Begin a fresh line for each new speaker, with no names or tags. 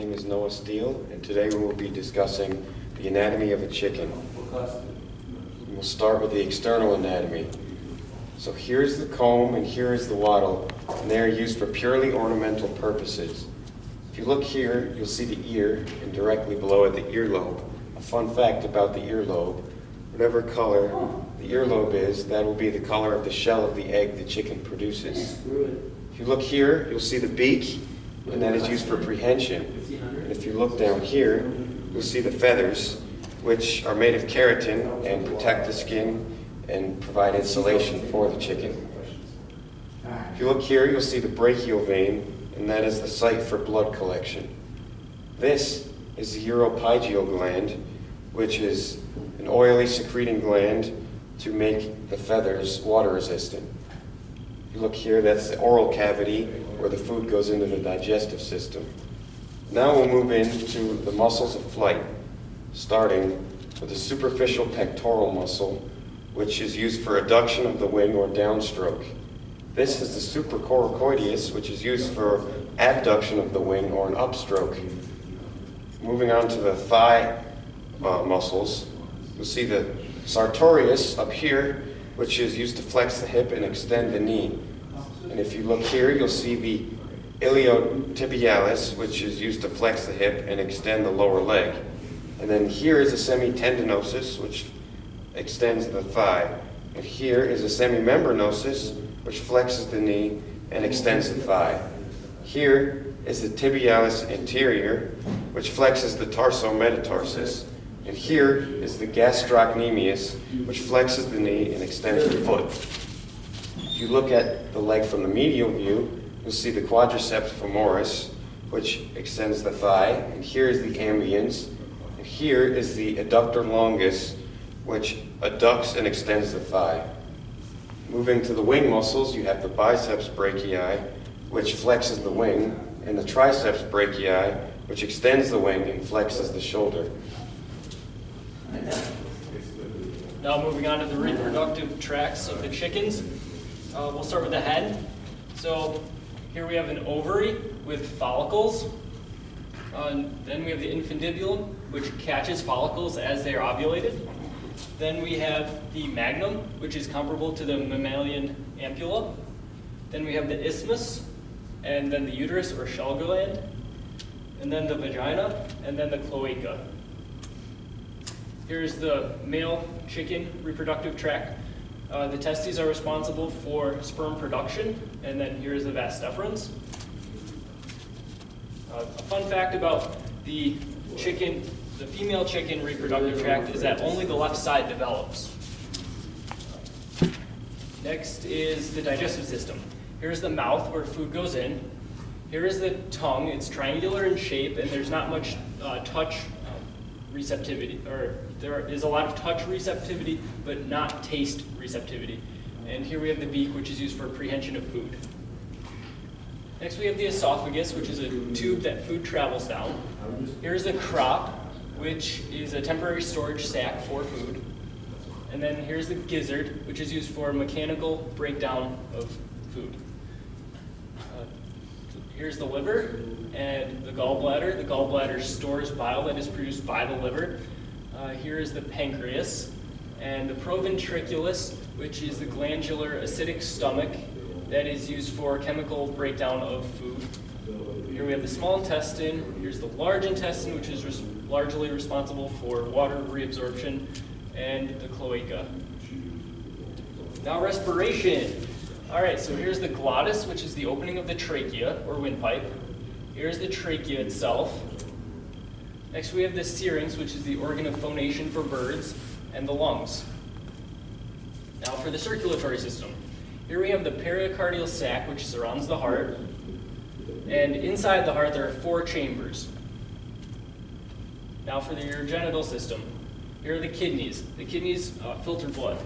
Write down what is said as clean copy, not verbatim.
name is Noah Steele, and today we will be discussing the anatomy of a chicken. We'll start with the external anatomy. So here's the comb and here is the wattle, and they are used for purely ornamental purposes. If you look here, you'll see the ear, and directly below it the earlobe. A fun fact about the earlobe: whatever color the earlobe is, that will be the color of the shell of the egg the chicken produces. If you look here, you'll see the beak, and that is used for prehension. And if you look down here, you'll see the feathers, which are made of keratin and protect the skin and provide insulation for the chicken. If you look here, you'll see the brachial vein, and that is the site for blood collection. This is the uropygeal gland, which is an oily secreting gland to make the feathers water resistant. If you look here, that's the oral cavity where the food goes into the digestive system. Now we'll move into the muscles of flight, starting with the superficial pectoral muscle, which is used for adduction of the wing or downstroke. This is the supracoracoideus, which is used for abduction of the wing or an upstroke. Moving on to the thigh muscles, you'll see the sartorius up here, which is used to flex the hip and extend the knee. And if you look here, you'll see the iliotibialis, which is used to flex the hip and extend the lower leg. And then here is a semitendinosus, which extends the thigh. And here is a semimembranosus, which flexes the knee and extends the thigh. Here is the tibialis anterior, which flexes the tarsometatarsus. And here is the gastrocnemius, which flexes the knee and extends the foot. If you look at the leg from the medial view, you'll see the quadriceps femoris, which extends the thigh. And here is the ambiens. And here is the adductor longus, which adducts and extends the thigh. Moving to the wing muscles, you have the biceps brachii, which flexes the wing, and the triceps brachii, which extends the wing and flexes the shoulder.
Now moving on to the reproductive tracts of the chickens. We'll start with the head. So here we have an ovary with follicles. Then we have the infundibulum, which catches follicles as they are ovulated. Then we have the magnum, which is comparable to the mammalian ampulla. Then we have the isthmus, and then the uterus or shell gland, and then the vagina, and then the cloaca. Here's the male chicken reproductive tract. The testes are responsible for sperm production, and then here's the vas deferens. A fun fact about the chicken, the female chicken reproductive tract, is that only the left side develops. Next is the digestive system. Here's the mouth where food goes in. Here is the tongue. It's triangular in shape, and there's not much touch receptivity, or there is a lot of touch receptivity, but not taste receptivity. And here we have the beak, which is used for prehension of food. Next we have the esophagus, which is a tube that food travels down. Here's the crop, which is a temporary storage sac for food. And then here's the gizzard, which is used for mechanical breakdown of food. Here's the liver and the gallbladder. The gallbladder stores bile that is produced by the liver. Here is the pancreas and the proventriculus, which is the glandular acidic stomach that is used for chemical breakdown of food. Here we have the small intestine. Here's the large intestine, which is largely responsible for water reabsorption, and the cloaca. Now respiration. All right, so here's the glottis, which is the opening of the trachea or windpipe. Here's the trachea itself. Next we have the syrinx, which is the organ of phonation for birds, and the lungs. Now for the circulatory system. Here we have the pericardial sac, which surrounds the heart. And inside the heart there are 4 chambers. Now for the urogenital system. Here are the kidneys. The kidneys filter blood.